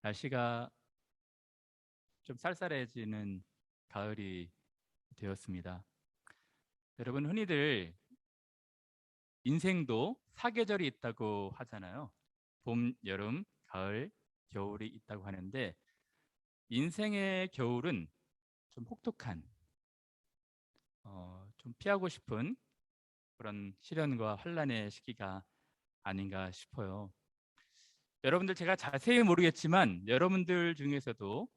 날씨가 좀 쌀쌀해지는 가을이 되었습니다. 여러분, 흔히들 인생도 사계절이 있다고 하잖아요. 봄, 여름, 가을, 겨울이 있다고 하는데 인생의 겨울은 좀 혹독한, 좀 피하고 싶은 그런 시련과 환란의 시기가 아닌가 싶어요. 여러분들, 제가 자세히 모르겠지만 여러분들 중에서도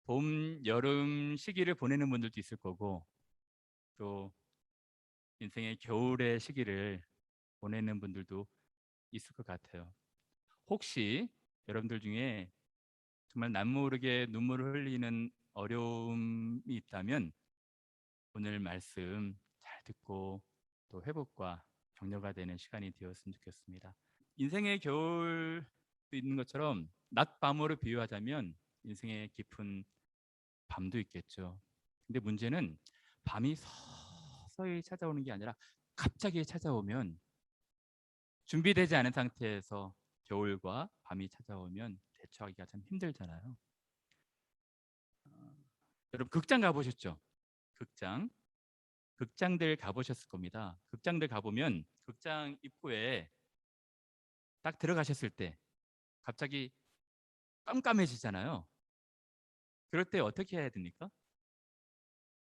봄, 여름 시기를 보내는 분들도 있을 거고 또 인생의 겨울의 시기를 보내는 분들도 있을 것 같아요. 혹시 여러분들 중에 정말 남모르게 눈물을 흘리는 어려움이 있다면 오늘 말씀 잘 듣고 또 회복과 격려가 되는 시간이 되었으면 좋겠습니다. 인생의 겨울도 있는 것처럼 낮밤으로 비유하자면 인생의 깊은 밤도 있겠죠. 근데 문제는 밤이 서서히 찾아오는 게 아니라 갑자기 찾아오면, 준비되지 않은 상태에서 겨울과 밤이 찾아오면 대처하기가 참 힘들잖아요. 여러분, 극장 가보셨죠? 극장들 가보셨을 겁니다. 극장들 가보면 극장 입구에 딱 들어가셨을 때 갑자기 깜깜해지잖아요. 그럴 때 어떻게 해야 됩니까?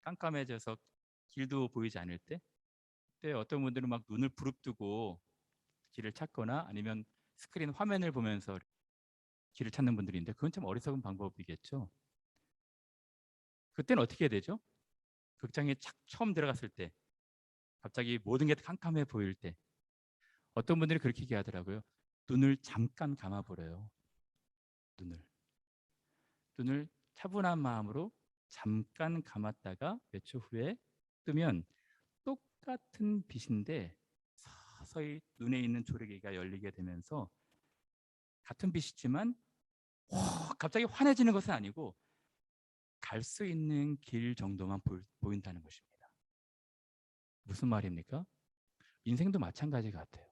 깜깜해져서 길도 보이지 않을 때, 그때 어떤 분들은 막 눈을 부릅뜨고 길을 찾거나 아니면 스크린 화면을 보면서 길을 찾는 분들인데, 그건 참 어리석은 방법이겠죠. 그때는 어떻게 해야 되죠? 극장에 착 처음 들어갔을 때 갑자기 모든 게 캄캄해 보일 때 어떤 분들이 그렇게 얘기하더라고요. 눈을 잠깐 감아보래요. 눈을 차분한 마음으로 잠깐 감았다가 몇 초 후에 뜨면 똑같은 빛인데 서서히 눈에 있는 조리개가 열리게 되면서 같은 빛이지만 갑자기 환해지는 것은 아니고 갈 수 있는 길 정도만 보인다는 것입니다. 무슨 말입니까? 인생도 마찬가지 같아요.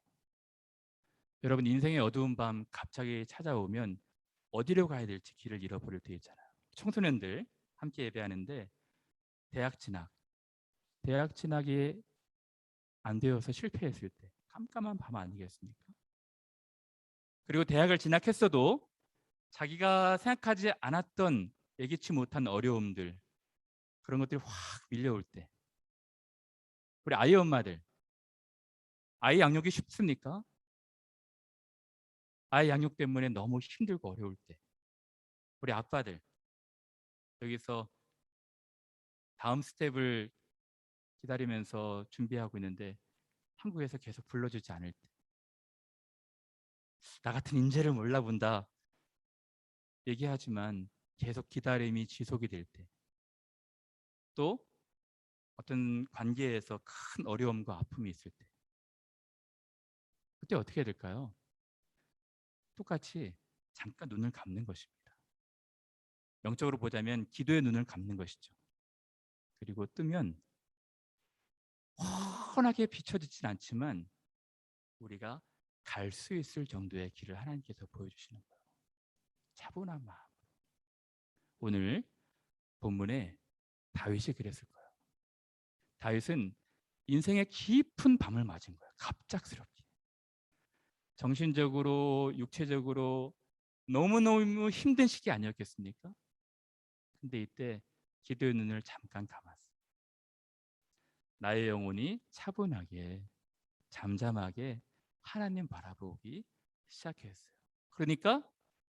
여러분, 인생의 어두운 밤 갑자기 찾아오면 어디로 가야 될지 길을 잃어버릴 때 있잖아요. 청소년들 함께 예배하는데 대학 진학, 대학 진학이 안 되어서 실패했을 때 깜깜한 밤 아니겠습니까? 그리고 대학을 진학했어도 자기가 생각하지 않았던, 예기치 못한 어려움들, 그런 것들이 확 밀려올 때, 우리 아이 엄마들, 아이 양육이 쉽습니까? 아이 양육 때문에 너무 힘들고 어려울 때, 우리 아빠들, 여기서 다음 스텝을 기다리면서 준비하고 있는데 한국에서 계속 불러주지 않을 때, 나 같은 인재를 몰라본다 얘기하지만 계속 기다림이 지속이 될 때, 또 어떤 관계에서 큰 어려움과 아픔이 있을 때, 그때 어떻게 해야 될까요? 똑같이 잠깐 눈을 감는 것입니다. 영적으로 보자면 기도의 눈을 감는 것이죠. 그리고 뜨면 훤하게 비춰지진 않지만 우리가 갈 수 있을 정도의 길을 하나님께서 보여주시는 거예요. 차분한 마음. 오늘 본문에 다윗이 그랬을 거예요. 다윗은 인생의 깊은 밤을 맞은 거예요. 갑작스럽게. 정신적으로, 육체적으로 너무너무 힘든 시기 아니었겠습니까? 근데 이때 기도의 눈을 잠깐 감았어요. 나의 영혼이 차분하게, 잠잠하게 하나님 바라보기 시작했어요. 그러니까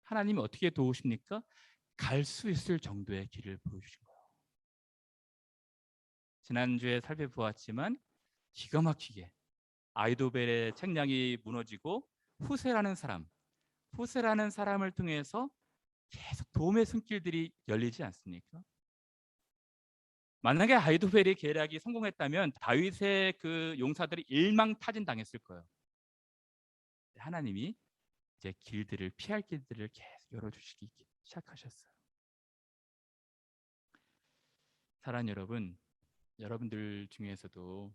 하나님이 어떻게 도우십니까? 갈 수 있을 정도의 길을 보여주신 거예요. 지난주에 살펴보았지만 기가 막히게 아이도벨의 책량이 무너지고 후세라는 사람을 통해서 계속 도움의 손길들이 열리지 않습니까? 만약에 아이도벨의 계략이 성공했다면 다윗의 그 용사들이 일망타진당했을 거예요. 하나님이 이제 길들을, 피할 길들을 계속 열어주시기 시작하셨어요. 사랑하는 여러분, 여러분들 중에서도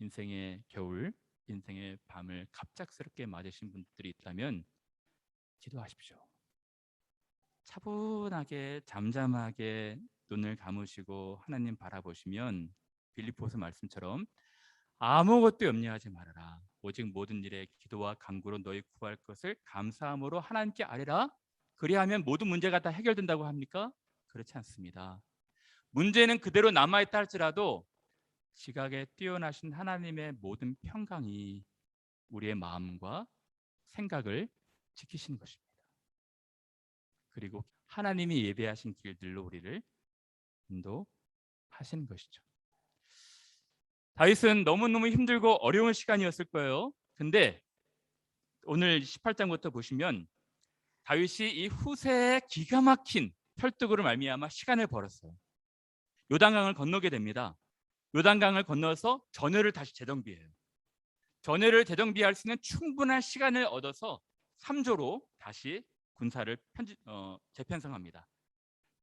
인생의 겨울, 인생의 밤을 갑작스럽게 맞으신 분들이 있다면 기도하십시오. 차분하게 잠잠하게 눈을 감으시고 하나님 바라보시면 빌립보서 말씀처럼 아무것도 염려하지 말아라. 오직 모든 일에 기도와 간구로 너희 구할 것을 감사함으로 하나님께 아뢰라. 그리하면 모든 문제가 다 해결된다고 합니까? 그렇지 않습니다. 문제는 그대로 남아있다 할지라도 지각에 뛰어나신 하나님의 모든 평강이 우리의 마음과 생각을 지키시는 것입니다. 그리고 하나님이 예배하신 길들로 우리를 인도하시는 것이죠. 다윗은 너무너무 힘들고 어려운 시간이었을 거예요. 근데 오늘 18장부터 보시면 다윗이 이 후세에 기가 막힌 설득으로 말미암아 시간을 벌었어요. 요단강을 건너게 됩니다. 요단강을 건너서 전열을 다시 재정비해요. 전열을 재정비할 수 있는 충분한 시간을 얻어서 3조로 다시 군사를 재편성합니다.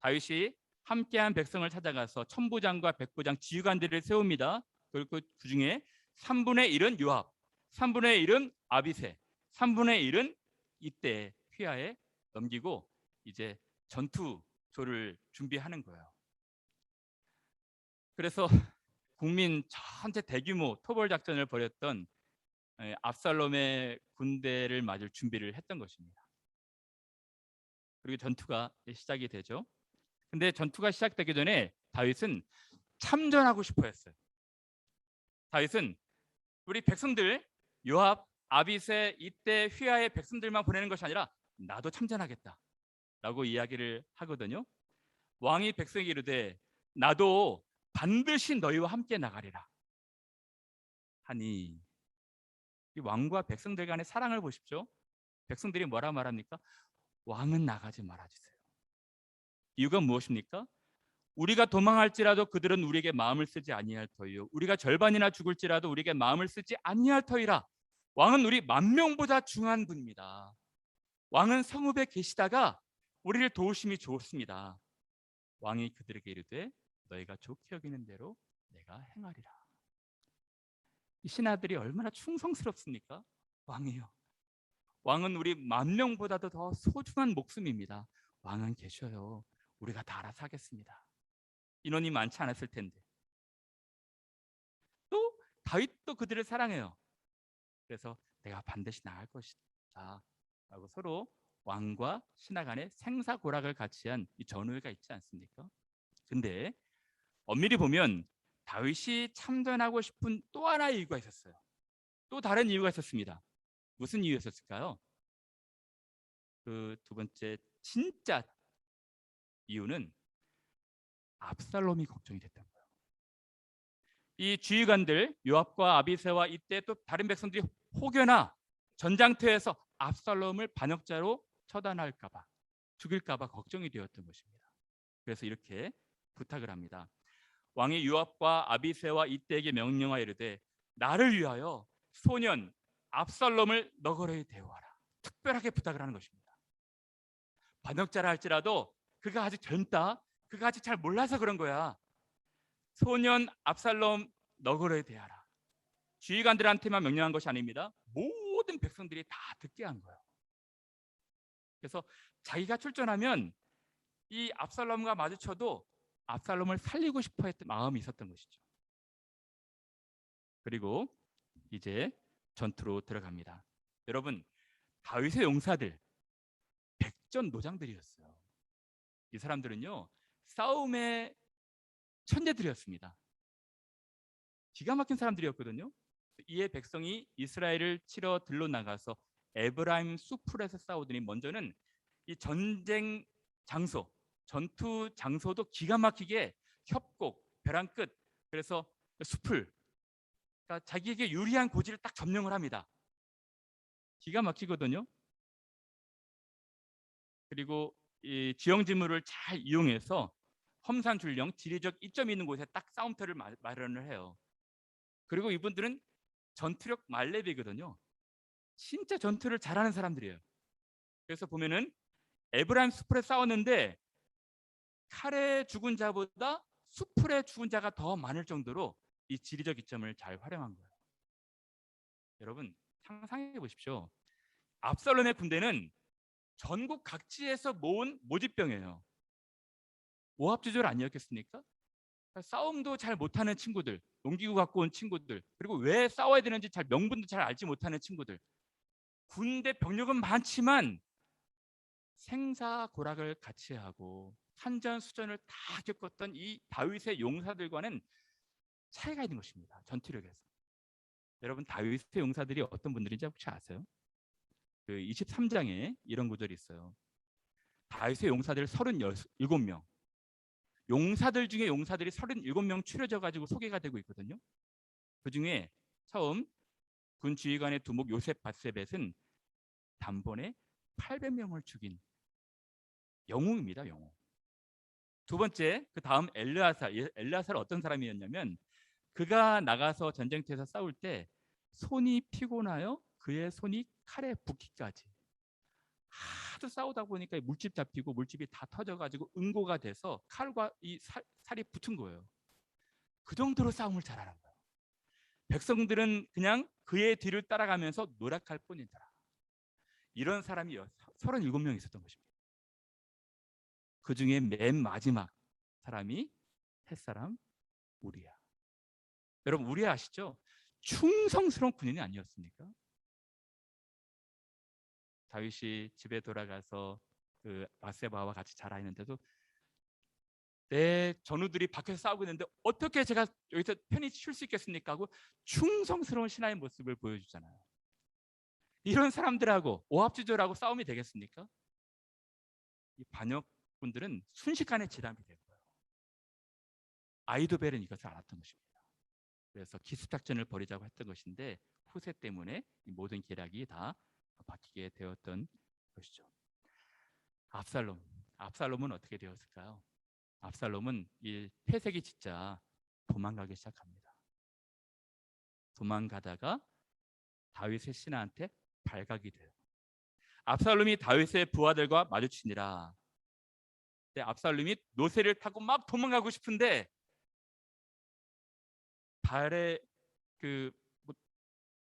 다윗이 함께한 백성을 찾아가서 천부장과 백부장 지휘관들을 세웁니다. 그리고 그중에 3분의 1은 요압, 3분의 1은 아비새, 3분의 1은 이때 휘하에 넘기고 이제 전투조를 준비하는 거예요. 그래서 국민 전체 대규모 토벌 작전을 벌였던 압살롬의 군대를 맞을 준비를 했던 것입니다. 그리고 전투가 시작이 되죠. 근데 전투가 시작되기 전에 다윗은 참전하고 싶어 했어요. 다윗은 우리 백성들 요압, 아비새, 이때 휘하의 백성들만 보내는 것이 아니라 나도 참전하겠다 라고 이야기를 하거든요. 왕이 백성에게 이르되 나도 반드시 너희와 함께 나가리라 하니 이 왕과 백성들 간의 사랑을 보십시오. 백성들이 뭐라 말합니까? 왕은 나가지 말아주세요. 이유가 무엇입니까? 우리가 도망할지라도 그들은 우리에게 마음을 쓰지 아니할 터이요 우리가 절반이나 죽을지라도 우리에게 마음을 쓰지 아니할 터이라. 왕은 우리 만명보다 중요한 분입니다. 왕은 성읍에 계시다가 우리를 도우심이 좋습니다. 왕이 그들에게 이르되 너희가 좋게 여기는 대로 내가 행하리라. 이 신하들이 얼마나 충성스럽습니까? 왕이요, 왕은 우리 만명보다도 더 소중한 목숨입니다. 왕은 계셔요. 우리가 다 알아서 하겠습니다. 인원이 많지 않았을 텐데. 또 다윗도 그들을 사랑해요. 그래서 내가 반드시 나갈 것이다 라고 서로 왕과 신하 간의 생사고락을 같이 한 이 전우회가 있지 않습니까? 근데 엄밀히 보면 다윗이 참전하고 싶은 또 하나의 이유가 있었어요. 또 다른 이유가 있었습니다. 무슨 이유였을까요? 그 두 번째 진짜 이유는 압살롬이 걱정이 됐던 거예요. 이 지휘관들 요압과 아비새와 이때 또 다른 백성들이 혹여나 전장터에서 압살롬을 반역자로 처단할까 봐, 죽일까 봐 걱정이 되었던 것입니다. 그래서 이렇게 부탁을 합니다. 왕이 요압과 아비새와 이때에게 명령하여 이르되 나를 위하여 소년 압살롬을 너거러이 대우하라. 특별하게 부탁을 하는 것입니다. 반역자라 할지라도 그가 아직 젊다, 그가 아직 잘 몰라서 그런 거야. 소년 압살롬 너그러이 대하라. 지휘관들한테만 명령한 것이 아닙니다. 모든 백성들이 다 듣게 한 거예요. 그래서 자기가 출전하면 이 압살롬과 마주쳐도 압살롬을 살리고 싶어 했던 마음이 있었던 것이죠. 그리고 이제 전투로 들어갑니다. 여러분, 다윗의 용사들 백전노장들이었어요. 이 사람들은요 싸움의 천재들이었습니다. 기가 막힌 사람들이었거든요. 이에 백성이 이스라엘을 치러 들러 나가서 에브라임 수풀에서 싸우더니 먼저는 이 전쟁 장소, 전투 장소도 기가 막히게 협곡, 벼랑 끝, 그래서 수풀, 그러니까 자기에게 유리한 고지를 딱 점령을 합니다. 기가 막히거든요. 그리고 이 지형지물을 잘 이용해서 험산줄령, 지리적 이점이 있는 곳에 딱 싸움터를 마련을 해요. 그리고 이분들은 전투력 말렙이거든요. 진짜 전투를 잘하는 사람들이에요. 그래서 보면은 에브라임 수풀에 싸웠는데 칼에 죽은 자보다 수풀에 죽은 자가 더 많을 정도로 이 지리적 이점을 잘 활용한 거예요. 여러분 상상해 보십시오. 압살롬의 군대는 전국 각지에서 모은 모집병이에요. 오합지졸 아니었겠습니까? 싸움도 잘 못하는 친구들, 농기구 갖고 온 친구들, 그리고 왜 싸워야 되는지 잘 명분도 잘 알지 못하는 친구들. 군대 병력은 많지만 생사고락을 같이 하고 산전수전을 다 겪었던 이 다윗의 용사들과는 차이가 있는 것입니다. 전투력에서. 여러분, 다윗의 용사들이 어떤 분들인지 혹시 아세요? 그 23장에 이런 구절이 있어요. 다윗의 용사들 37명. 용사들 중에 용사들이 37명 추려져 가지고 소개가 되고 있거든요. 그중에 처음 군 지휘관의 두목 요셉 바세벳은 단번에 800명을 죽인 영웅입니다. 영웅. 두 번째, 그 다음 엘르아살은 어떤 사람이었냐면 그가 나가서 전쟁터에서 싸울 때 손이 피곤하여 그의 손이 칼에 붓기까지 하도 싸우다 보니까 물집 잡히고 물집이 다 터져가지고 응고가 돼서 칼과 이 살이 붙은 거예요. 그 정도로 싸움을 잘하는 거예요. 백성들은 그냥 그의 뒤를 따라가면서 노력할 뿐이더라. 이런 사람이 37명 있었던 것입니다. 그 중에 맨 마지막 사람이 햇사람 우리야. 여러분, 우리야 아시죠? 충성스러운 군인이 아니었습니까? 다윗이 집에 돌아가서 그 바세바와 같이 자라 있는데도 내 전우들이 밖에서 싸우고 있는데 어떻게 제가 여기서 편히 쉴 수 있겠습니까? 하고 충성스러운 신하의 모습을 보여주잖아요. 이런 사람들하고 오합지졸하고 싸움이 되겠습니까? 이 반역군들은 순식간에 지람이 된 거예요. 아이도벨은 이것을 알았던 것입니다. 그래서 기습 작전을 벌이자고 했던 것인데 후세 때문에 이 모든 계략이 다 바뀌게 되었던 것이죠. 압살롬은 어떻게 되었을까요? 압살롬은 이 패색이 진짜 도망가기 시작합니다. 도망가다가 다윗의 신하한테 발각이 돼요. 압살롬이 다윗의 부하들과 마주치니라. 근데 압살롬이 노새를 타고 막 도망가고 싶은데 발에 그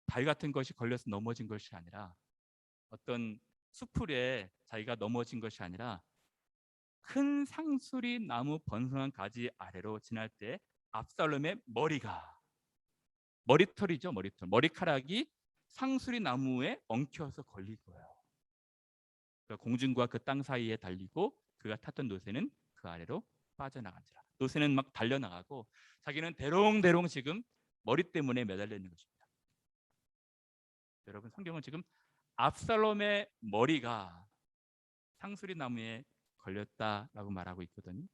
발 같은 것이 걸려서 넘어진 것이 아니라 어떤 수풀에 자기가 넘어진 것이 아니라 큰 상수리 나무 번성한 가지 아래로 지날 때 압살롬의 머리털이죠, 머리카락이 상수리 나무에 엉켜서 걸릴 거예요. 그러니까 공중과 그 땅 사이에 달리고 그가 탔던 노새는 그 아래로 빠져나간지라. 노새는 막 달려나가고 자기는 대롱대롱 지금 머리 때문에 매달려 있는 것입니다. 여러분, 성경은 지금 압살롬의 머리가 상수리 나무에 걸렸다라고 말하고 있거든요.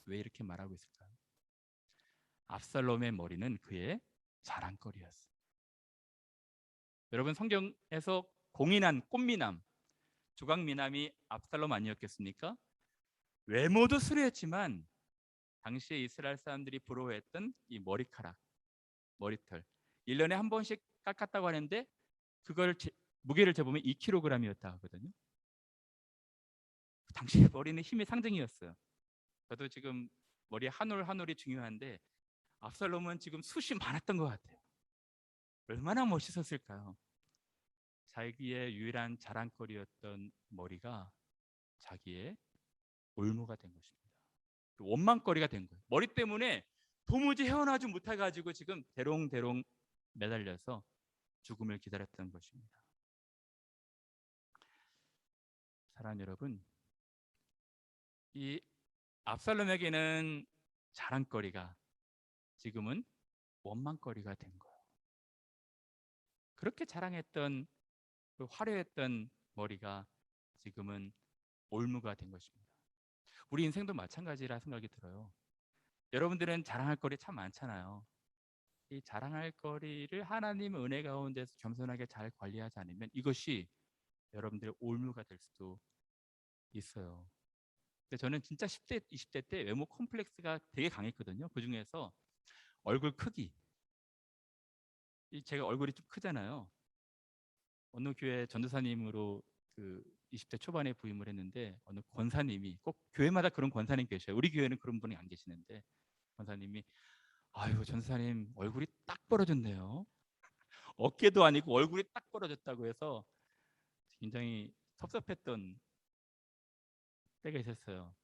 왜 이렇게 말하고 있을까요? 압살롬의 머리는 그의 자랑거리였어요. 여러분, 성경에서 공인한 꽃미남, 조각미남이 압살롬 아니었겠습니까? 외모도 수려했지만 당시에 이스라엘 사람들이 부러워했던 이 머리털 1년에 한 번씩 깎았다고 하는데 그걸 무게를 재보면 2kg이었다 하거든요. 당시 머리는 힘의 상징이었어요. 저도 지금 머리 한 올 한 올이 중요한데 압살롬은 지금 숱이 많았던 것 같아요. 얼마나 멋있었을까요? 자기의 유일한 자랑거리였던 머리가 자기의 올무가 된 것입니다. 원망거리가 된 거예요. 머리 때문에 도무지 헤어나지 못해가지고 지금 대롱대롱 매달려서 죽음을 기다렸던 것입니다. 사랑하는 여러분, 이 압살롬에게는 자랑거리가 지금은 원망거리가 된 거예요. 그렇게 자랑했던 그 화려했던 머리가 지금은 올무가 된 것입니다. 우리 인생도 마찬가지라 생각이 들어요. 여러분들은 자랑할 거리 참 많잖아요. 이 자랑할 거리를 하나님 은혜 가운데서 겸손하게 잘 관리하지 않으면 이것이 여러분들의 올무가 될 수도 있어요. 근데 저는 진짜 10대, 20대 때 외모 콤플렉스가 되게 강했거든요. 그 중에서 얼굴 크기. 제가 얼굴이 좀 크잖아요. 어느 교회 전도사님으로 그 20대 초반에 부임을 했는데 어느 권사님이 꼭 교회마다 그런 권사님 계셔요. 우리 교회는 그런 분이 안 계시는데 권사님이 아유 전사님 얼굴이 딱 벌어졌네요. 어깨도 아니고 얼굴이 딱 벌어졌다고 해서 굉장히 섭섭했던 때가 있었어요.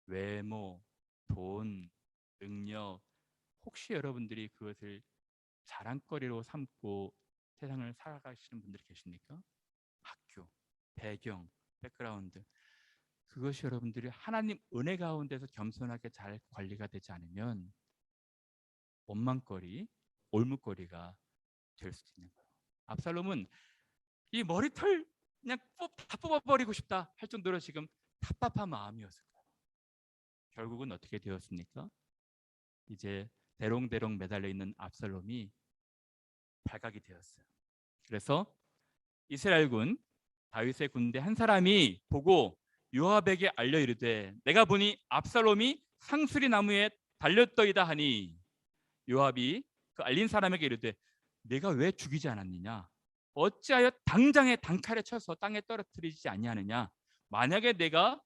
외모, 돈, 능력, 혹시 여러분들이 그것을 자랑거리로 삼고 세상을 살아가시는 분들이 계십니까? 학교, 배경, 백그라운드, 그것이 여러분들이 하나님 은혜 가운데서 겸손하게 잘 관리가 되지 않으면 원망거리, 올무거리가 될 수도 있는 거예요. 압살롬은 이 머리털 그냥 다 뽑아버리고 싶다 할 정도로 지금 답답한 마음이었을 거예요. 결국은 어떻게 되었습니까? 이제 대롱대롱 매달려 있는 압살롬이 발각이 되었어요. 그래서 이스라엘군 다윗의 군대 한 사람이 보고 요압에게 알려 이르되 내가 보니 압살롬이 상수리 나무에 달렸더이다 하니 요압이 그 알린 사람에게 이르되 내가 왜 죽이지 않았느냐? 어찌하여 당장에 단칼에 쳐서 땅에 떨어뜨리지 아니하느냐? 만약에 내가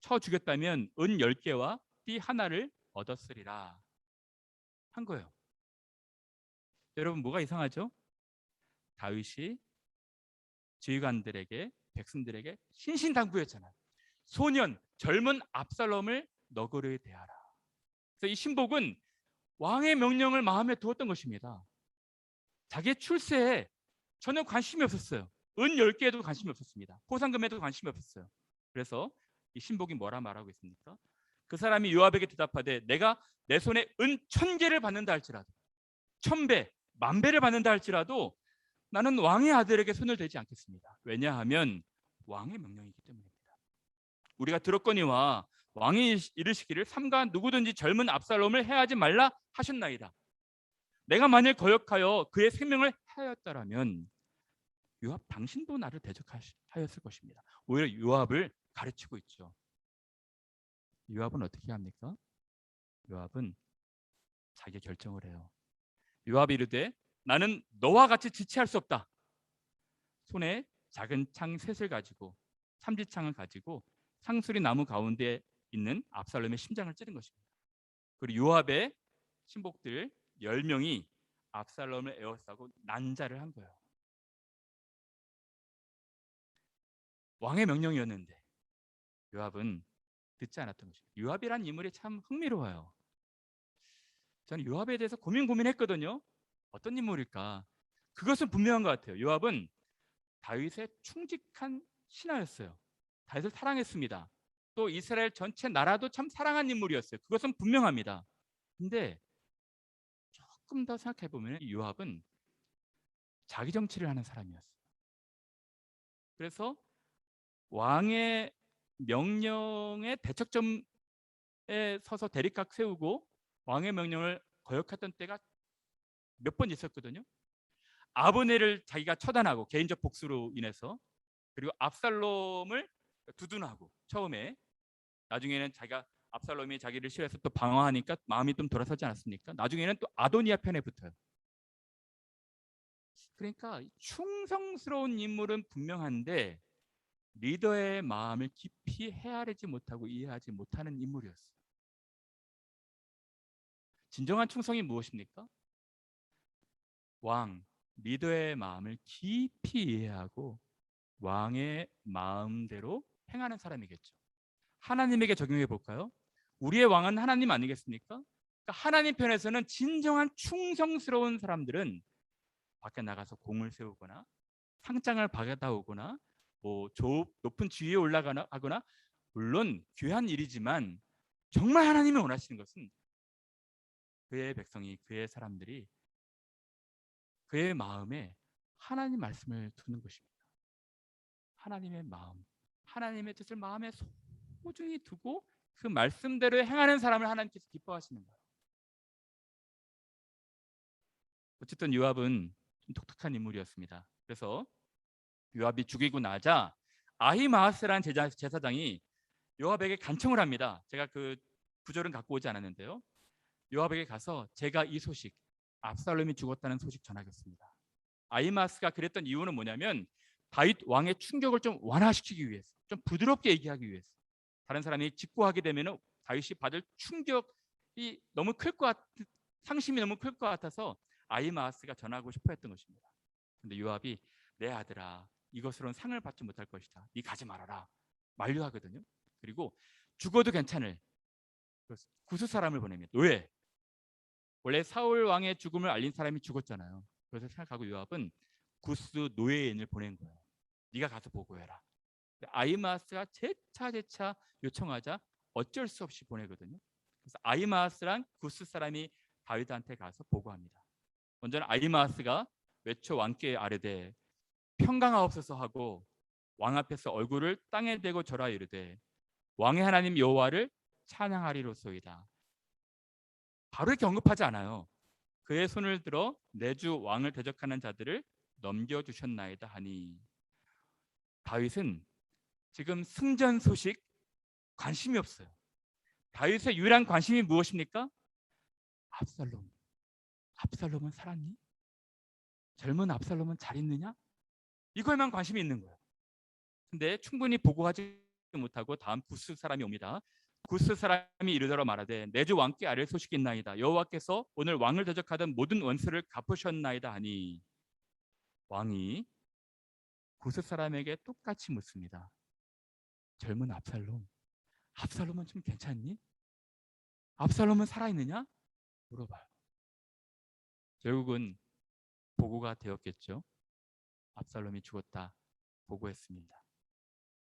쳐 죽였다면 은 10개와 띠 하나를 얻었으리라 한 거예요. 여러분 뭐가 이상하죠? 다윗이 지휘관들에게 백성들에게 신신당부했잖아요. 소년 젊은 압살롬을 너그러이 대하라. 그래서 이 신복은 왕의 명령을 마음에 두었던 것입니다. 자기의 출세에 전혀 관심이 없었어요. 은 10개에도 관심이 없었습니다. 포상금에도 관심이 없었어요. 그래서 이 신복이 뭐라 말하고 있습니까? 그 사람이 요압에게 대답하되 내가 내 손에 은 1000개를 받는다 할지라도 1000배, 10,000배를 받는다 할지라도 나는 왕의 아들에게 손을 대지 않겠습니다. 왜냐하면 왕의 명령이기 때문입니다. 우리가 들었거니와 왕이 이르시기를 삼가 누구든지 젊은 압살롬을 해하지 말라 하셨나이다. 내가 만일 거역하여 그의 생명을 하였다라면 요압 당신도 나를 대적하였을 것입니다. 오히려 요압을 가르치고 있죠. 요압은 어떻게 합니까? 요압은 자기 결정을 해요. 요압이 이르되 나는 너와 같이 지체할 수 없다. 손에 작은 창 셋을 가지고 삼지창을 가지고 상수리 나무 가운데 있는 압살롬의 심장을 찌른 것입니다. 그리고 요압의 신복들 10명이 압살롬을 에워싸고 난자를 한 거예요. 왕의 명령이었는데 요압은 듣지 않았던 것입니다. 요압이란 인물이 참 흥미로워요. 저는 요압에 대해서 고민했거든요. 어떤 인물일까? 그것은 분명한 것 같아요. 요압은 다윗의 충직한 신하였어요. 다윗을 사랑했습니다. 또 이스라엘 전체 나라도 참 사랑한 인물이었어요. 그것은 분명합니다. 근데 조금 더 생각해 보면 요압은 자기 정치를 하는 사람이었어요. 그래서 왕의 명령의 대척점에 서서 대립각 세우고 왕의 명령을 거역했던 때가 몇 번 있었거든요. 아브넬을 자기가 처단하고 개인적 복수로 인해서, 그리고 압살롬을 두둔하고, 처음에 나중에는 자기가 압살롬이 자기를 싫어해서 또 방어하니까 마음이 좀 돌아서지 않았습니까? 나중에는 또 아도니아 편에 붙어요. 그러니까 충성스러운 인물은 분명한데 리더의 마음을 깊이 헤아리지 못하고 이해하지 못하는 인물이었어요. 진정한 충성이 무엇입니까? 왕, 리더의 마음을 깊이 이해하고 왕의 마음대로 행하는 사람이겠죠. 하나님에게 적용해 볼까요? 우리의 왕은 하나님 아니겠습니까? 그러니까 하나님 편에서는 진정한 충성스러운 사람들은 밖에 나가서 공을 세우거나 상장을 받아오거나 뭐 높은 지위에 올라가거나, 물론 귀한 일이지만 정말 하나님이 원하시는 것은 그의 백성이, 그의 사람들이 그의 마음에 하나님 말씀을 두는 것입니다. 하나님의 마음, 하나님의 뜻을 마음에 소중히 두고 그 말씀대로 행하는 사람을 하나님께서 기뻐하시는 거예요. 어쨌든 요압은 좀 독특한 인물이었습니다. 그래서 요압이 죽이고 나자 아히마아스라는 제사장이 요압에게 간청을 합니다. 제가 그 구절은 갖고 오지 않았는데요. 요압에게 가서 제가 이 소식, 압살롬이 죽었다는 소식 전하겠습니다. 아히마아스가 그랬던 이유는 뭐냐면 다윗 왕의 충격을 좀 완화시키기 위해서, 좀 부드럽게 얘기하기 위해서. 다른 사람이 직고하게 되면 다윗이 받을 충격이 너무 클 것 상심이 너무 클 것 같아서 아히마아스가 전하고 싶어 했던 것입니다. 근데 요압이 내 아들아, 이것으로는 상을 받지 못할 것이다. 네 가지 말아라. 만류하거든요. 그리고 죽어도 괜찮을 구스 사람을 보냅니다. 왜? 원래 사울 왕의 죽음을 알린 사람이 죽었잖아요. 그래서 생각하고 요압은 구스 노예인을 보낸 거예요. 네가 가서 보고해라. 아히마아스가 재차 요청하자 어쩔 수 없이 보내거든요. 그래서 아히마아스란 구스 사람이 다윗한테 가서 보고합니다. 먼저는 아히마아스가 외쳐 왕께 아뢰되 평강하옵소서 하고 왕 앞에서 얼굴을 땅에 대고 절하 이르되 왕의 하나님 여호와를 찬양하리로소이다. 바로 이렇게 언급하지 않아요. 그의 손을 들어 내주 왕을 대적하는 자들을 넘겨주셨나이다 하니 다윗은 지금 승전 소식 관심이 없어요. 다윗의 유일한 관심이 무엇입니까? 압살롬. 압살롬은 살았니? 젊은 압살롬은 잘 있느냐? 이거에만 관심이 있는 거예요. 근데 충분히 보고하지 못하고 다음 구스 사람이 옵니다. 구스 사람이 이르더러 말하되 내 주 왕께 아뢰 소식이 있나이다. 여호와께서 오늘 왕을 대적하던 모든 원수를 갚으셨나이다 하니 왕이 구스 사람에게 똑같이 묻습니다. 젊은 압살롬, 압살롬은 좀 괜찮니? 압살롬은 살아있느냐? 물어봐요. 결국은 보고가 되었겠죠. 압살롬이 죽었다 보고했습니다.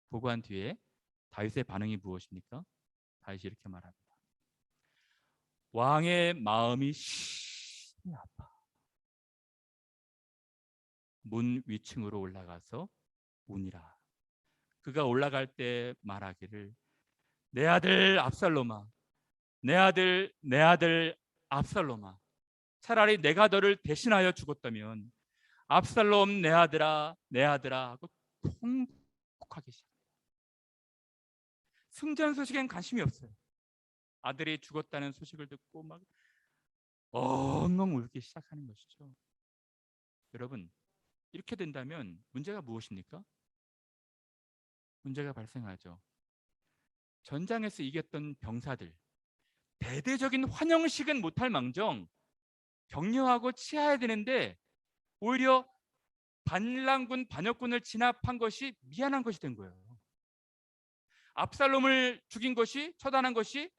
보고한 뒤에 다윗의 반응이 무엇입니까? 다윗이 이렇게 말합니다. 왕의 마음이 심히 아파 문 위층으로 올라가서 우니라. 그가 올라갈 때 말하기를 내 아들 압살롬아, 내 아들 압살롬아, 차라리 내가 너를 대신하여 죽었다면 압살롬 내 아들아 하고 통곡하기 시작합니다. 승전 소식엔 관심이 없어요. 아들이 죽었다는 소식을 듣고 막 엉엉 울기 시작하는 것이죠. 여러분, 이렇게 된다면 문제가 무엇입니까? 문제가 발생하죠. 전장에서 이겼던 병사들, 대대적인 환영식은 못할 망정 격려하고 치하해야 되는데 오히려 반란군 반역군을 진압한 것이 미안한 것이 된 거예요. 압살롬을 죽인 것이, 처단한 것이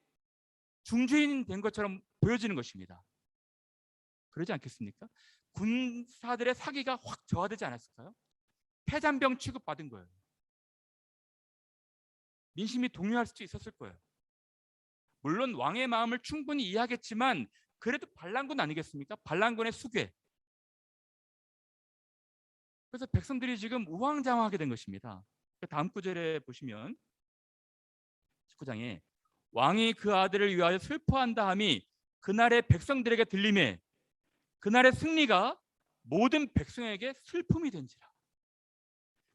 중죄인 된 것처럼 보여지는 것입니다. 그러지 않겠습니까? 군사들의 사기가 확 저하되지 않았을까요? 폐잔병 취급받은 거예요. 민심이 동요할 수도 있었을 거예요. 물론 왕의 마음을 충분히 이해하겠지만 그래도 반란군 아니겠습니까? 반란군의 수괴. 그래서 백성들이 지금 우왕좌왕하게 된 것입니다. 다음 구절에 보시면 19장에 왕이 그 아들을 위하여 슬퍼한다 함이 그날의 백성들에게 들림에 그날의 승리가 모든 백성에게 슬픔이 된지라.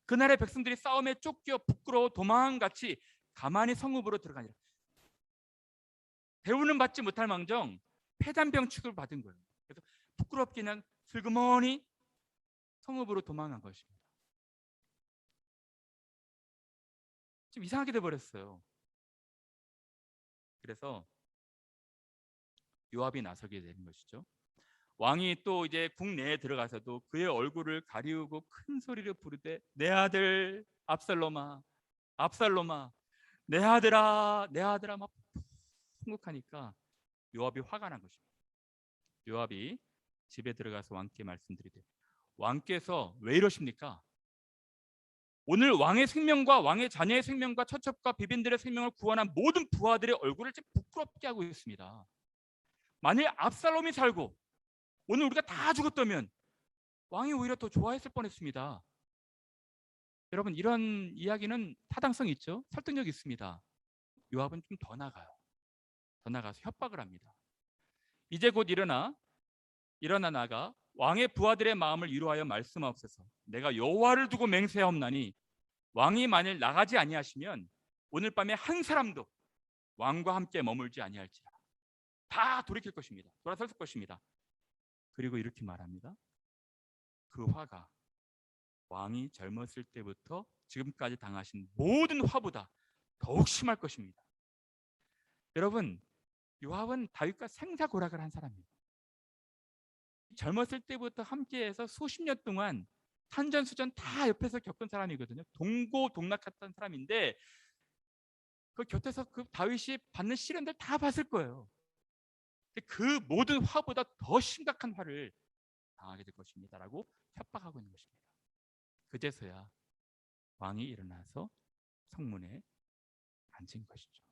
그날의 백성들이 싸움에 쫓겨 부끄러워 도망같이 가만히 성읍으로 들어가니라. 대우는 받지 못할 망정 폐잔병 취급을 받은 거예요. 그래서 부끄럽게 그냥 슬그머니 성읍으로 도망한 것입니다. 좀 이상하게 돼버렸어요. 그래서 요압이 나서게 되는 것이죠. 왕이 또 이제 국내에 들어가서도 그의 얼굴을 가리우고 큰 소리로 부르되 내 아들 압살롬아, 압살롬아, 내 아들아, 내 아들아 막 통곡하니까 요압이 화가 난 것입니다. 요압이 집에 들어가서 왕께 말씀드리되 왕께서 왜 이러십니까? 오늘 왕의 생명과 왕의 자녀의 생명과 처첩과 비빈들의 생명을 구원한 모든 부하들의 얼굴을 지금 부끄럽게 하고 있습니다. 만일 압살롬이 살고 오늘 우리가 다 죽었다면 왕이 오히려 더 좋아했을 뻔했습니다. 여러분, 이런 이야기는 타당성이 있죠. 설득력이 있습니다. 요압은 좀 더 나가요. 더 나가서 협박을 합니다. 이제 곧 일어나 나가 왕의 부하들의 마음을 위로하여 말씀하옵소서. 내가 여호와를 두고 맹세하옵나니 왕이 만일 나가지 아니하시면 오늘 밤에 한 사람도 왕과 함께 머물지 아니할지라. 다 돌이킬 것입니다. 돌아설 것입니다. 그리고 이렇게 말합니다. 그 화가 왕이 젊었을 때부터 지금까지 당하신 모든 화보다 더욱 심할 것입니다. 여러분, 요압은 다윗과 생사고락을 한 사람이에요. 젊었을 때부터 함께해서 수십 년 동안 산전수전 다 옆에서 겪은 사람이거든요. 동고동락했던 사람인데 그 곁에서 그 다윗이 받는 시련들 다 봤을 거예요. 근데 그 모든 화보다 더 심각한 화를 당하게 될 것입니다라고 협박하고 있는 것입니다. 그제서야 왕이 일어나서 성문에 앉은 것이죠.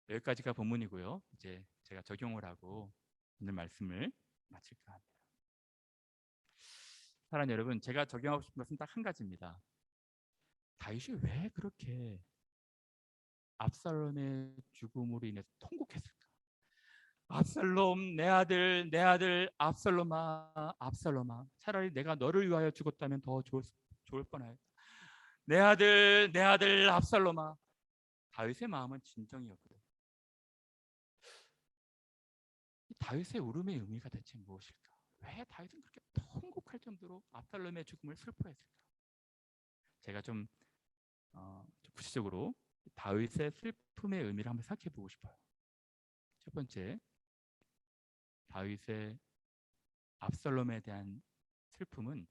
여기까지가 본문이고요. 이제 제가 적용을 하고 오늘 말씀을 마칠까 합니다. 사랑하는 여러분, 제가 적용하고 싶은 것은 딱 한 가지입니다. 다윗이 왜 그렇게 압살롬의 죽음으로 인해서 통곡했을까? 압살롬, 내 아들, 내 아들, 압살롬아, 압살롬아. 차라리 내가 너를 위하여 죽었다면 더 좋을 뻔하였다. 내 아들, 압살롬아. 다윗의 마음은 진정이었거든. 다윗의 울음의 의미가 대체 무엇일까? 왜 다윗은 그렇게 통곡할 정도로 압살롬의 죽음을 슬퍼했을까? 제가 좀 구체적으로 다윗의 슬픔의 의미를 한번 생각해 보고 싶어요. 첫 번째, 다윗의 압살롬에 대한 슬픔은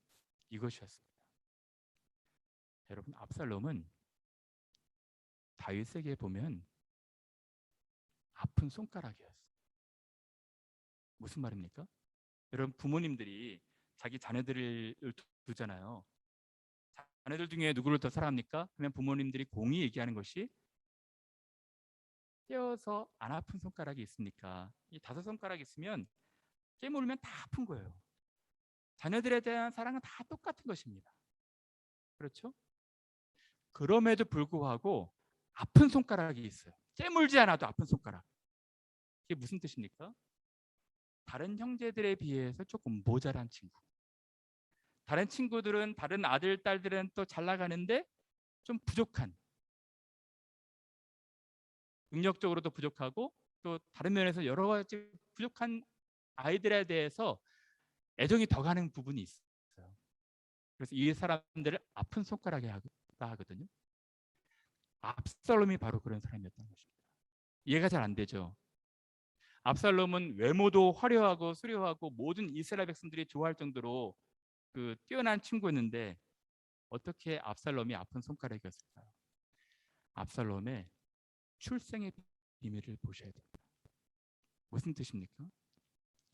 이것이었습니다. 여러분, 압살롬은 다윗에게 보면 아픈 손가락이었어요. 무슨 말입니까? 여러분, 부모님들이 자기 자녀들을 두잖아요. 자녀들 중에 누구를 더 사랑합니까? 그러면 부모님들이 공히 얘기하는 것이 떼어서 안 아픈 손가락이 있습니까? 이 5손가락이 있으면 깨물면 다 아픈 거예요. 자녀들에 대한 사랑은 다 똑같은 것입니다. 그렇죠? 그럼에도 불구하고 아픈 손가락이 있어요. 깨물지 않아도 아픈 손가락. 이게 무슨 뜻입니까? 다른 형제들에 비해서 조금 모자란 친구. 다른 친구들은, 다른 아들, 딸들은 또 잘 나가는데 좀 부족한, 능력적으로도 부족하고 또 다른 면에서 여러 가지 부족한 아이들에 대해서 애정이 더 가는 부분이 있어요. 그래서 이 사람들을 아픈 손가락이라 하거든요. 압살롬이 바로 그런 사람이었던 것입니다. 이해가 잘 안 되죠? 압살롬은 외모도 화려하고 수려하고 모든 이스라엘 백성들이 좋아할 정도로 그 뛰어난 친구였는데 어떻게 압살롬이 아픈 손가락이었을까요? 압살롬의 출생의 비밀을 보셔야 됩니다. 무슨 뜻입니까?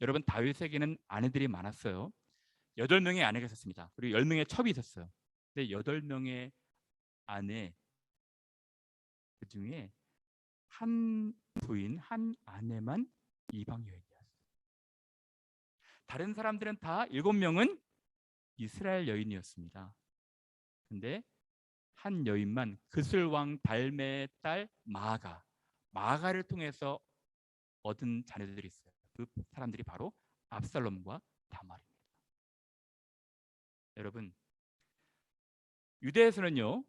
여러분, 다윗에게는 아내들이 많았어요. 8명의 아내가 있었습니다. 그리고 10명의 첩이 있었어요. 근데 8명의 아내 그중에 한 부인, 한 아내만 이방 여인이었어요. 다른 사람들은 다 7명은 이스라엘 여인이었습니다. 근데 한 여인만 그슬왕 달메의 딸 마가를 통해서 얻은 자녀들이 있어요. 그 사람들이 바로 압살롬과 다말입니다. 여러분, 유대에서는요,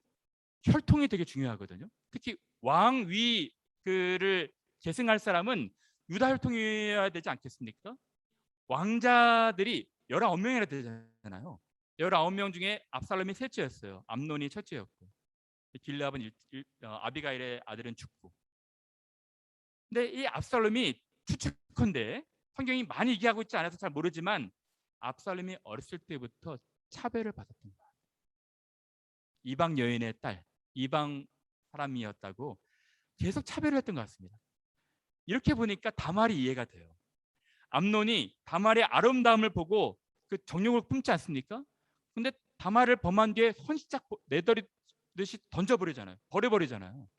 혈통이 되게 중요하거든요. 특히 왕위 그를 계승할 사람은 유다 혈통이어야 되지 않겠습니까? 왕자들이 19명이나 되잖아요. 19명 중에 압살롬이 셋째였어요. 암논이 첫째였고 길르압은 아비가일의 아들은 죽고. 근데 이 압살롬이 추측컨대, 성경이 많이 얘기하고 있지 않아서 잘 모르지만 압살롬이 어렸을 때부터 차별을 받았던 거야. 이방 여인의 딸, 이방 사람이었다고 계속 차별을 했던 것 같습니다. 이렇게 보니까 다말이 이해가 돼요. 암논이 다말의 아름다움을 보고 그 정욕을 품지 않습니까? 근데 다말을 범한 뒤에 손시작 내버리듯이 던져버리잖아요. 버려버리잖아요.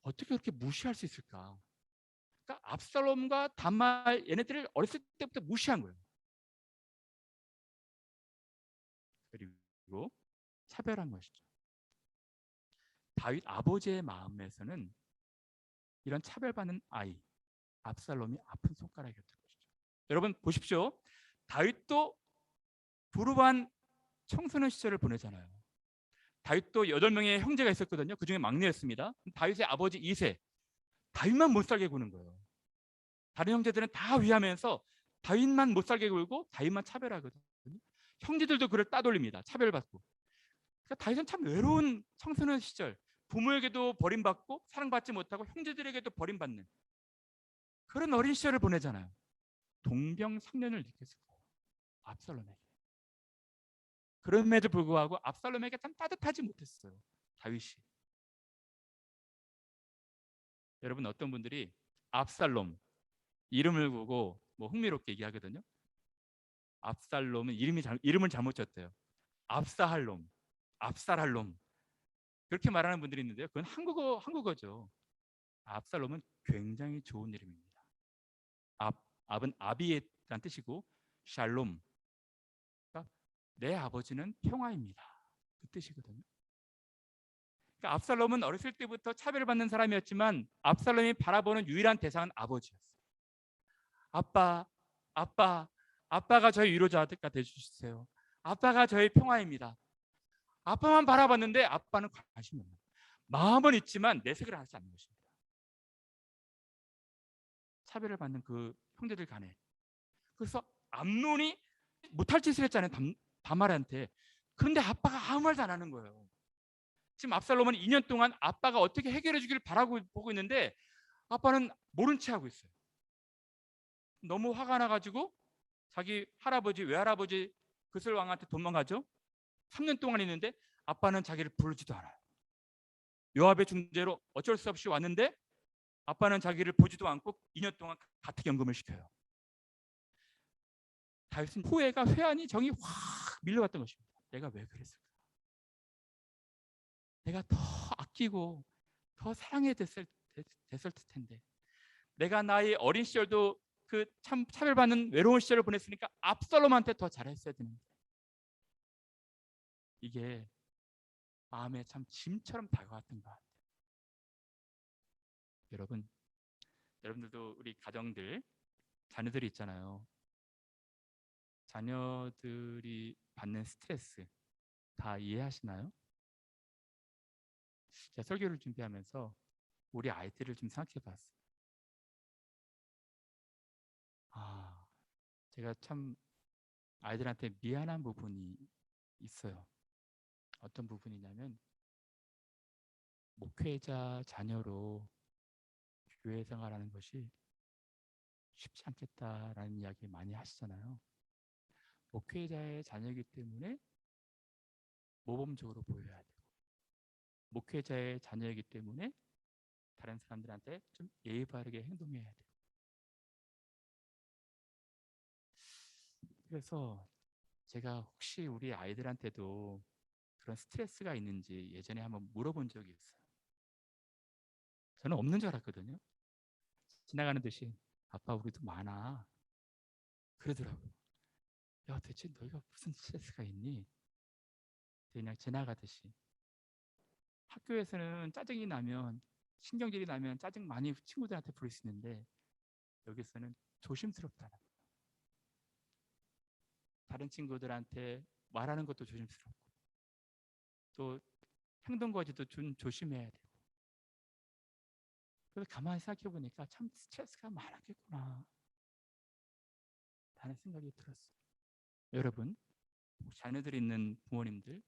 어떻게 그렇게 무시할 수 있을까? 그러니까 압살롬과 다말 얘네들을 어렸을 때부터 무시한 거예요. 그리고 차별한 것이죠. 다윗 아버지의 마음에서는 이런 차별받는 아이 압살롬이 아픈 손가락이었던 것이죠. 여러분 보십시오. 다윗도 두루반 청소년 시절을 보내잖아요. 다윗도 8명의 형제가 있었거든요. 그중에 막내였습니다. 다윗의 아버지 이세, 다윗만 못 살게 구는 거예요. 다른 형제들은 다 위하면서 다윗만 못 살게 굴고 다윗만 차별하거든요. 형제들도 그를 따돌립니다. 차별받고. 그러니까 다윗은 참 외로운 청소년 시절, 부모에게도 버림받고 사랑받지 못하고 형제들에게도 버림받는 그런 어린 시절을 보내잖아요. 동병상련을 느꼈을 거예요. 압살롬에게. 그럼에도 불구하고 압살롬에게 참 따뜻하지 못했어요. 다윗이. 여러분 어떤 분들이 압살롬 이름을 보고 뭐 흥미롭게 얘기하거든요. 압살롬은 이름을 잘못 졌대요. 압사할롬, 압살할롬 그렇게 말하는 분들이 있는데요. 그건 한국어죠. 압살롬은 굉장히 좋은 이름입니다. 압은 아비란 뜻이고 샬롬, 그러니까 내 아버지는 평화입니다. 그 뜻이거든요. 그러니까 압살롬은 어렸을 때부터 차별받는 사람이었지만 압살롬이 바라보는 유일한 대상은 아버지였어요. 아빠, 아빠, 아빠가 저의 위로자가 되주세요. 아빠가 저의 평화입니다. 아빠만 바라봤는데 아빠는 관심이 없는 거예요. 마음은 있지만 내색을 하지 않는 것입니다. 차별을 받는 그 형제들 간에. 그래서 암논이 못할 짓을 했잖아요. 다말한테. 그런데 아빠가 아무 말도 안 하는 거예요. 지금 압살롬은 2년 동안 아빠가 어떻게 해결해 주기를 보고 있는데 아빠는 모른 채 하고 있어요. 너무 화가 나가지고 자기 할아버지 외할아버지 그슬 왕한테 도망가죠. 3년 동안 있는데 아빠는 자기를 부르지도 않아요. 요압의 중재로 어쩔 수 없이 왔는데 아빠는 자기를 보지도 않고 2년 동안 가택연금을 시켜요. 다윗은 후회가 회한이 정이 확 밀려왔던 것입니다. 내가 왜 그랬을까? 내가 더 아끼고 더 사랑해야 됐을 텐데 내가 나의 어린 시절도 그 참 차별받는 외로운 시절을 보냈으니까 압살롬한테 더 잘했어야 되는데 이게 마음에 참 짐처럼 다가왔던 것 같아요. 여러분들도 우리 가정들 자녀들이 있잖아요. 자녀들이 받는 스트레스 다 이해하시나요? 제가 설교를 준비하면서 우리 아이들을 좀 생각해 봤어요. 제가 참 아이들한테 미안한 부분이 있어요. 어떤 부분이냐면 목회자 자녀로 교회 생활하는 것이 쉽지 않겠다라는 이야기 많이 하시잖아요. 목회자의 자녀이기 때문에 모범적으로 보여야 되고 목회자의 자녀이기 때문에 다른 사람들한테 좀 예의 바르게 행동해야 돼요. 그래서 제가 혹시 우리 아이들한테도 그런 스트레스가 있는지 예전에 한번 물어본 적이 있어요. 저는 없는 줄 알았거든요. 지나가는 듯이 아빠 우리도 많아 그러더라고요. 야 대체 너희가 무슨 스트레스가 있니? 그냥 지나가듯이. 학교에서는 짜증이 나면 신경질이 나면 짜증 많이 친구들한테 부를 수 있는데 여기서는 조심스럽다는 거예요. 다른 친구들한테 말하는 것도 조심스럽고 또 행동 거지도 좀 조심해야 되고 그래서 가만히 생각해 보니까 참 스트레스가 많았겠구나 라는 생각이 들었어요. 여러분 자녀들 있는 부모님들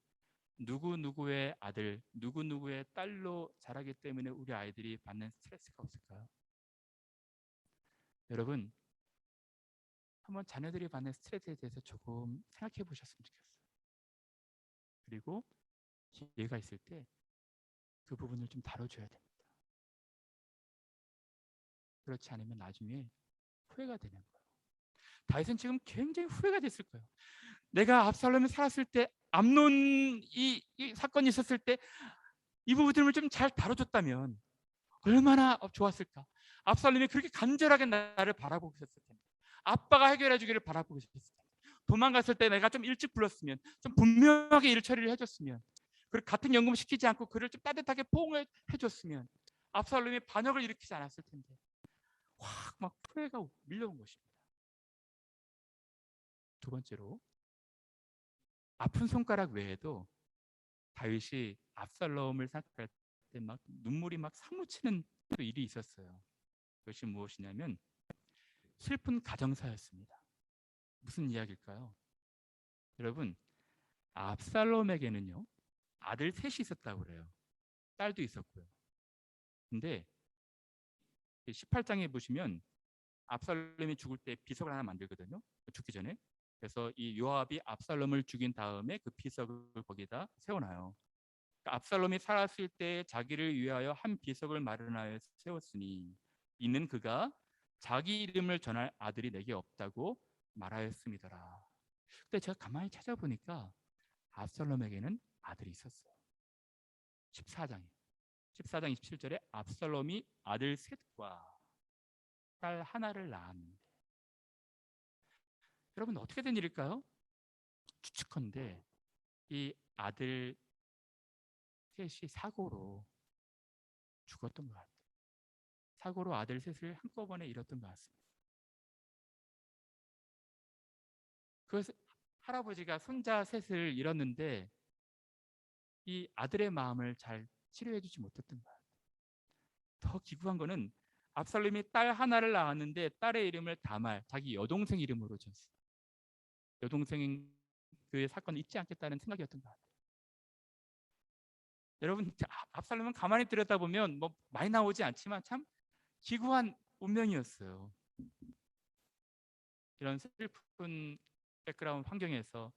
누구누구의 아들 누구누구의 딸로 자라기 때문에 우리 아이들이 받는 스트레스가 없을까요? 여러분 한번 자녀들이 받는 스트레스에 대해서 조금 생각해 보셨으면 좋겠어요. 그리고 기회가 있을 때 그 부분을 좀 다뤄줘야 됩니다. 그렇지 않으면 나중에 후회가 되는 거예요. 다윗은 지금 굉장히 후회가 됐을 거예요. 내가 압살롬이 살았을 때 암논 이 사건이 있었을 때 이 부분을 좀 잘 다뤄줬다면 얼마나 좋았을까. 압살롬이 그렇게 간절하게 나를 바라보고 있었을 텐데 아빠가 해결해 주기를 바라보고 있었을 텐데 도망갔을 때 내가 좀 일찍 불렀으면 좀 분명하게 일 처리를 해줬으면 그리고 같은 연금 시키지 않고 그를 좀 따뜻하게 포옹해 줬으면 압살롬이 반역을 일으키지 않았을 텐데 확 막 후회가 밀려온 것입니다. 두 번째로 아픈 손가락 외에도 다윗이 압살롬을 생각할 때 막 눈물이 막 사무치는 또 일이 있었어요. 그것이 무엇이냐면 슬픈 가정사였습니다. 무슨 이야기일까요? 여러분 압살롬에게는요 아들 셋이 있었다고 그래요. 딸도 있었고요. 근데 18장에 보시면 압살롬이 죽을 때 비석을 하나 만들거든요. 죽기 전에. 그래서 이 요압이 압살롬을 죽인 다음에 그 비석을 거기다 세워놔요. 그러니까 압살롬이 살았을 때 자기를 위하여 한 비석을 마련하여 세웠으니 이는 그가 자기 이름을 전할 아들이 내게 없다고 말하였음이더라. 근데 제가 가만히 찾아보니까 압살롬에게는 아들이 있었어요. 14장에 14장 27절에 압살롬이 아들 셋과 딸 하나를 낳았는데, 여러분 어떻게 된 일일까요? 추측컨대 이 아들 셋이 사고로 죽었던 것 같아요. 사고로 아들 셋을 한꺼번에 잃었던 것 같습니다. 그래서 할아버지가 손자 셋을 잃었는데 이 아들의 마음을 잘 치료해주지 못했던 것 같아요. 더 기구한 거는 압살롬이 딸 하나를 낳았는데 딸의 이름을 다말, 자기 여동생 이름으로 지었어요. 여동생인 그 사건을 잊지 않겠다는 생각이었던 것 같아요. 여러분, 압살롬은 가만히 들여다보면 뭐 많이 나오지 않지만 참 기구한 운명이었어요. 이런 슬픈 백그라운드 환경에서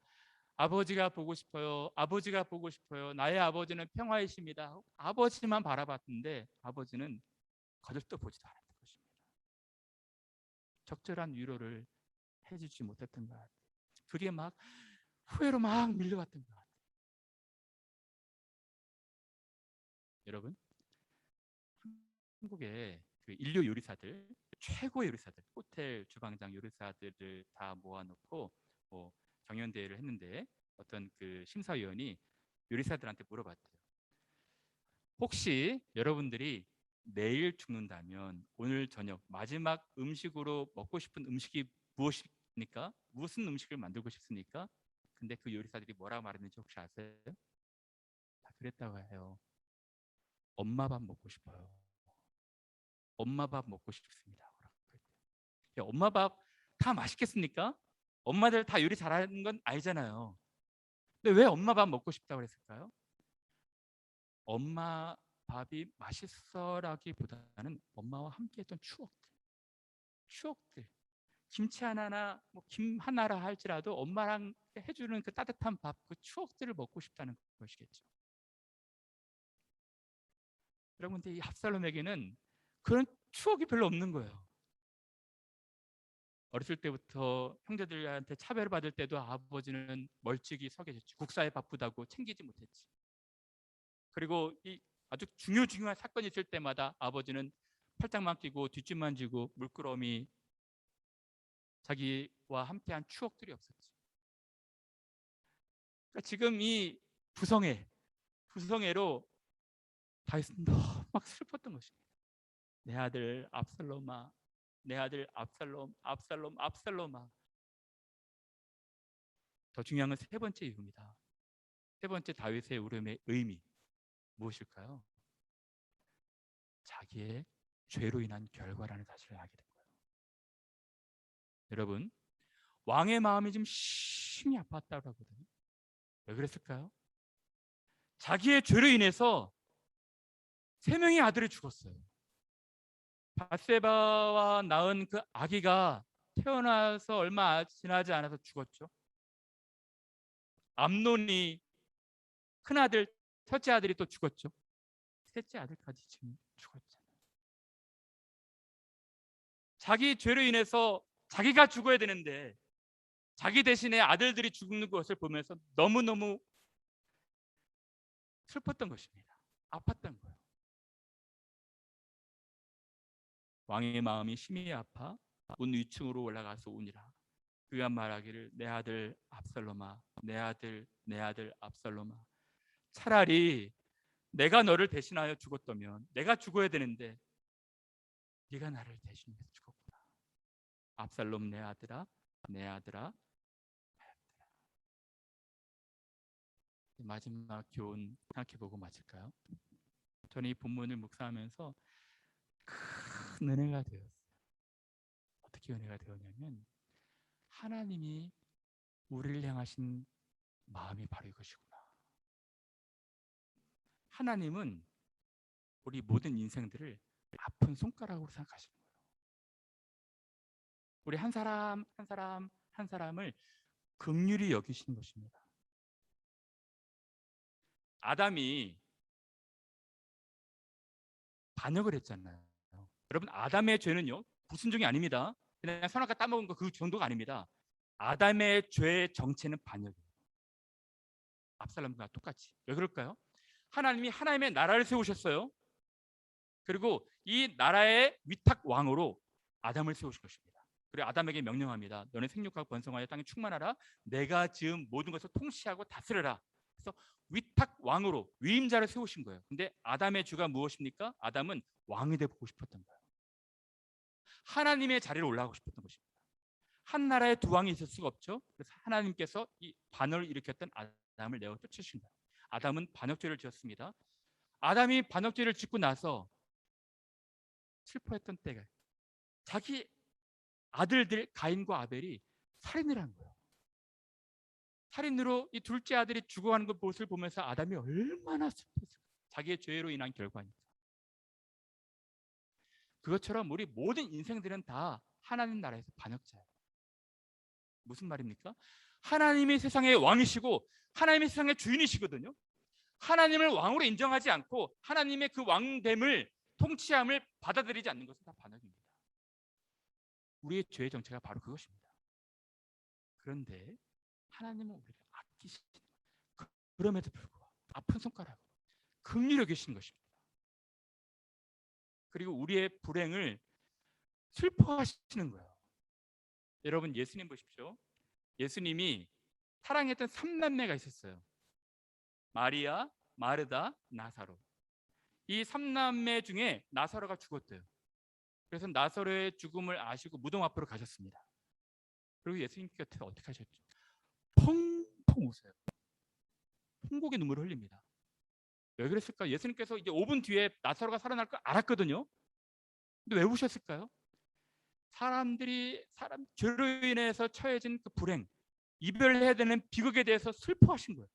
아버지가 보고 싶어요. 아버지가 보고 싶어요. 나의 아버지는 평화이십니다. 아버지만 바라봤는데 아버지는 거들떠 보지도 않았던 것입니다. 적절한 위로를 해주지 못했던 것 같아요. 그게 막 후회로 막 밀려갔던 것 같아요. 여러분, 한국의 그 인류 요리사들, 최고의 요리사들, 호텔 주방장 요리사들을 다 모아놓고 뭐 경연대회를 했는데 어떤 그 심사위원이 요리사들한테 물어봤대요. 혹시 여러분들이 내일 죽는다면 오늘 저녁 마지막 음식으로 먹고 싶은 음식이 무엇입니까? 무슨 음식을 만들고 싶습니까? 근데 그 요리사들이 뭐라고 말했는지 혹시 아세요? 다 그랬다고 해요. 엄마 밥 먹고 싶어요. 엄마 밥 먹고 싶습니다. 엄마 밥 다 맛있겠습니까? 엄마들 다 요리 잘하는 건 알잖아요. 근데 왜 엄마 밥 먹고 싶다고 그랬을까요? 엄마 밥이 맛있어라기보다는 엄마와 함께했던 추억들. 김치 하나나 뭐 김 하나라 할지라도 엄마랑 해주는 그 따뜻한 밥, 그 추억들을 먹고 싶다는 것이겠죠. 여러분, 근데 이 압살롬에게는 그런 추억이 별로 없는 거예요. 어렸을 때부터 형제들한테 차별받을 때도 아버지는 멀찍이 서 계셨지. 국사에 바쁘다고 챙기지 못했지. 그리고 이 아주 중요한 사건이 있을 때마다 아버지는 팔짱만 끼고 뒷짐만 지고 물끄러미 자기와 함께한 추억들이 없었지. 그러니까 지금 이 부성애로 다윗은 너무 막 슬펐던 것입니다. 내 아들 압살롬아, 내 아들 압살롬, 압살롬, 압살롬아. 더 중요한 건 세 번째 이유입니다. 세 번째 다윗의 울음의 의미 무엇일까요? 자기의 죄로 인한 결과라는 사실을 알게 된 거예요. 여러분, 왕의 마음이 좀 심히 아팠다고 하거든요. 왜 그랬을까요? 자기의 죄로 인해서 세 명의 아들이 죽었어요. 바세바와 낳은 그 아기가 태어나서 얼마 지나지 않아서 죽었죠. 암논이 큰아들, 첫째 아들이 또 죽었죠. 셋째 아들까지 지금 죽었잖아요. 자기 죄로 인해서 자기가 죽어야 되는데 자기 대신에 아들들이 죽는 것을 보면서 너무너무 슬펐던 것입니다. 아팠던 거예요. 왕의 마음이 심히 아파 문 위층으로 올라가서 우니라. 그가 말하기를 내 아들 압살롬아, 내 아들, 내 아들 압살롬아. 차라리 내가 너를 대신하여 죽었다면, 내가 죽어야 되는데 네가 나를 대신해서 죽었구나. 압살롬 내 아들아, 내 아들아. 마지막 교훈 생각해보고 마칠까요? 저는 이 본문을 묵상하면서 큰 은혜가 되었어요. 어떻게 은혜가 되었냐면 하나님이 우리를 향하신 마음이 바로 이것이구나. 하나님은 우리 모든 인생들을 아픈 손가락으로 생각하시는 거예요. 우리 한 사람 한 사람을 긍휼히 여기시는 것입니다. 아담이 반역을 했잖아요. 여러분, 아담의 죄는요 불순종이 아닙니다. 그냥 선악과 따먹은 거 그 정도가 아닙니다. 아담의 죄의 정체는 반역이에요. 압살롬과 똑같이. 왜 그럴까요? 하나님이 하나님의 나라를 세우셨어요. 그리고 이 나라의 위탁 왕으로 아담을 세우신 것입니다. 그리고 아담에게 명령합니다. 너는 생육하고 번성하여 땅에 충만하라. 내가 지은 모든 것을 통치하고 다스려라. 그래서 위탁 왕으로 위임자를 세우신 거예요. 근데 아담의 주가 무엇입니까? 아담은 왕이 되고 싶었던 거예요. 하나님의 자리로 올라가고 싶었던 것입니다. 한 나라에 두 왕이 있을 수가 없죠. 그래서 하나님께서 이 반역을 일으켰던 아담을 내어 쫓으신 거예요. 아담은 반역죄를 지었습니다. 아담이 반역죄를 짓고 나서 슬퍼했던 때가 자기 아들들 가인과 아벨이 살인을 한 거예요. 살인으로 이 둘째 아들이 죽어가는 것을 보면서 아담이 얼마나 슬펐을까. 자기의 죄로 인한 결과니까. 그것처럼 우리 모든 인생들은 다 하나님 나라에서 반역자예요. 무슨 말입니까? 하나님이 세상의 왕이시고 하나님이 세상의 주인이시거든요. 하나님을 왕으로 인정하지 않고 하나님의 그 왕됨을, 통치함을 받아들이지 않는 것은 다 반역입니다. 우리의 죄의 정체가 바로 그것입니다. 그런데 하나님은 우리를 아끼시는, 그럼에도 불구하고 아픈 손가락으로 긍휼히 여기시는 것입니다. 그리고 우리의 불행을 슬퍼하시는 거예요. 여러분, 예수님 보십시오. 예수님이 사랑했던 3남매가 있었어요. 마리아, 마르다, 나사로. 이 3남매 중에 나사로가 죽었대요. 그래서 나사로의 죽음을 아시고 무덤 앞으로 가셨습니다. 그리고 예수님 곁에 어떻게 하셨죠? 펑펑 우세요. 통곡의 눈물을 흘립니다. 왜 그랬을까? 예수님께서 이제 5분 뒤에 나사로가 살아날 걸 알았거든요. 근데 왜 우셨을까요? 사람 죄로 인해서 처해진 그 불행, 이별해야 되는 비극에 대해서 슬퍼하신 거예요.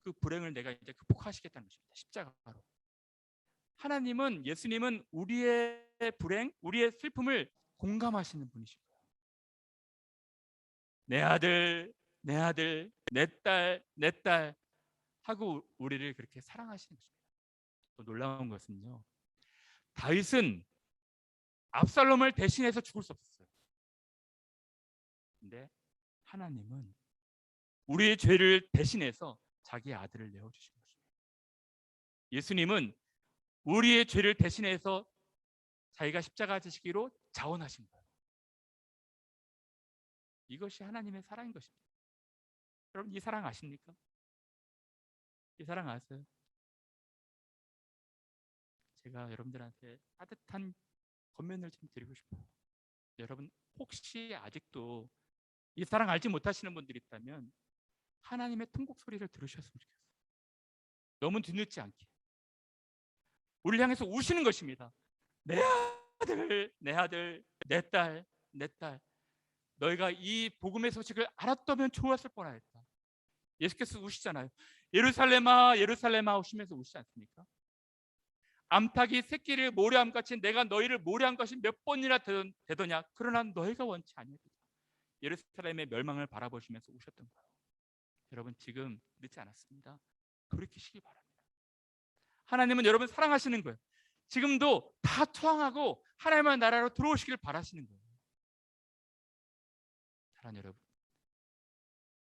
그 불행을 내가 이제 극복하시겠다는 것입니다. 십자가로. 하나님은, 예수님은 우리의 불행, 우리의 슬픔을 공감하시는 분이신 거예요. 내 아들, 내 아들, 내 딸, 내 딸 하고 우리를 그렇게 사랑하시는 것입니다. 또 놀라운 것은요, 다윗은 압살롬을 대신해서 죽을 수 없었어요. 근데 하나님은 우리의 죄를 대신해서 자기 아들을 내어주신 것입니다. 예수님은 우리의 죄를 대신해서 자기가 십자가 지시기로 자원하신 거예요. 이것이 하나님의 사랑인 것입니다. 여러분, 이 사랑 아십니까? 이 사랑 아세요? 제가 여러분들한테 따뜻한 권면을 좀 드리고 싶어요. 여러분, 혹시 아직도 이 사랑 알지 못하시는 분들이 있다면 하나님의 통곡 소리를 들으셨으면 좋겠어요. 너무 뒤늦지 않게 우리를 향해서 우시는 것입니다. 내 아들, 내 아들, 내 딸, 내 딸, 너희가 이 복음의 소식을 알았다면 좋았을 뻔하였다. 예수께서 우시잖아요. 예루살렘아, 예루살렘아 오시면서 우시지 않습니까? 암탉이 새끼를 모래암같이 내가 너희를 모래암 것이 몇 번이나 되더냐. 그러나 너희가 원치 아니하리라. 예루살렘의 멸망을 바라보시면서 우셨던 거예요. 여러분, 지금 늦지 않았습니다. 돌이키시기 바랍니다. 하나님은 여러분 사랑하시는 거예요. 지금도 다 투항하고 하나님의 나라로 들어오시길 바라시는 거예요. 사랑하는 여러분,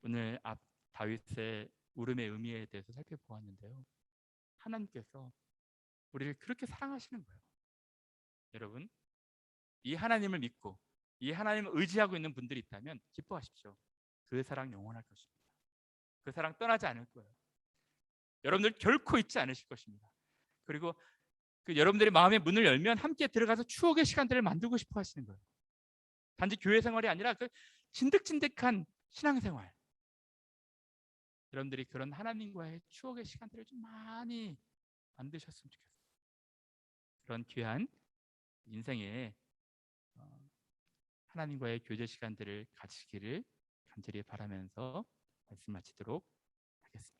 오늘 앞 다윗의 울음의 의미에 대해서 살펴보았는데요, 하나님께서 우리를 그렇게 사랑하시는 거예요. 여러분, 이 하나님을 믿고 이 하나님을 의지하고 있는 분들이 있다면 기뻐하십시오. 그 사랑 영원할 것입니다. 그 사랑 떠나지 않을 거예요. 여러분들 결코 잊지 않으실 것입니다. 그리고 그 여러분들의 마음의 문을 열면 함께 들어가서 추억의 시간들을 만들고 싶어 하시는 거예요. 단지 교회 생활이 아니라 그 진득진득한 신앙생활. 여러분들이 그런 하나님과의 추억의 시간들을 좀 많이 만드셨으면 좋겠어요. 그런 귀한 인생에 하나님과의 교제 시간들을 가지시기를 간절히 바라면서 말씀 마치도록 하겠습니다.